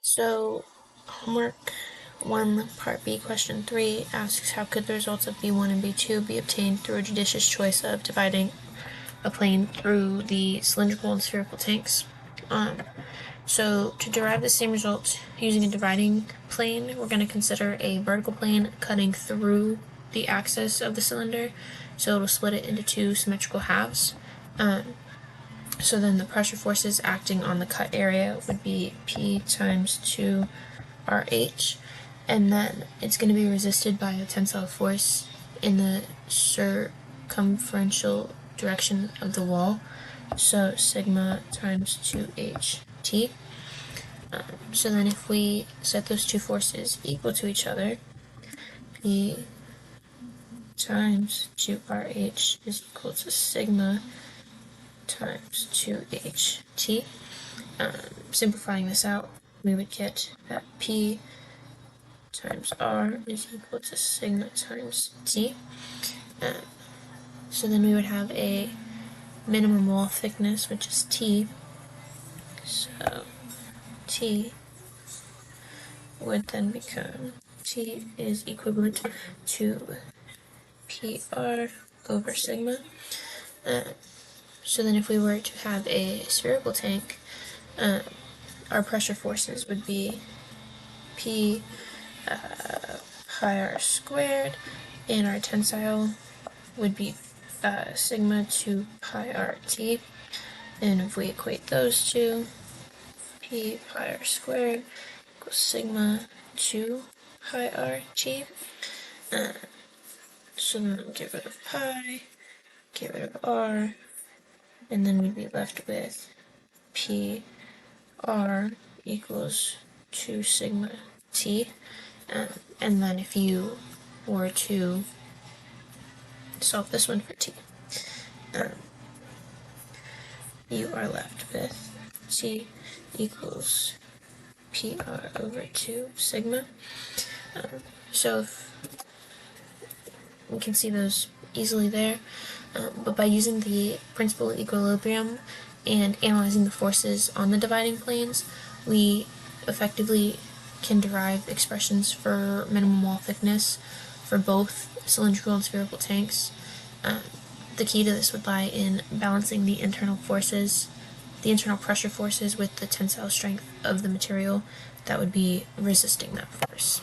So, homework 1, part B, question 3 asks how could the results of B1 and B2 be obtained through a judicious choice of dividing a plane through the cylindrical and spherical tanks. So, to derive the same result using a dividing plane, we're going to consider a vertical plane cutting through the axis of the cylinder, so it'll split it into two symmetrical halves. So then the pressure forces acting on the cut area would be P times 2RH, and then it's going to be resisted by a tensile force in the circumferential direction of the wall, so sigma times 2HT. So then if we set those two forces equal to each other, P times 2RH is equal to sigma times 2HT. Simplifying this out, we would get that P times R is equal to sigma times T. So then we would have a minimum wall thickness, which is T. So T would then become, T is equivalent to PR over sigma. So then if we were to have a spherical tank, our pressure forces would be P pi r squared, and our tensile would be sigma 2 pi RT. And if we equate those two, P pi r squared equals sigma 2 pi RT. So then we'll get rid of pi, get rid of r, and then we'd be left with P R equals 2 sigma T. And then if you were to solve this one for T, you are left with T equals PR over 2 sigma. So if we can see those easily there, but by using the principle of equilibrium and analyzing the forces on the dividing planes, we effectively can derive expressions for minimum wall thickness for both cylindrical and spherical tanks. The key to this would lie in balancing the internal forces, the internal pressure forces, with the tensile strength of the material that would be resisting that force.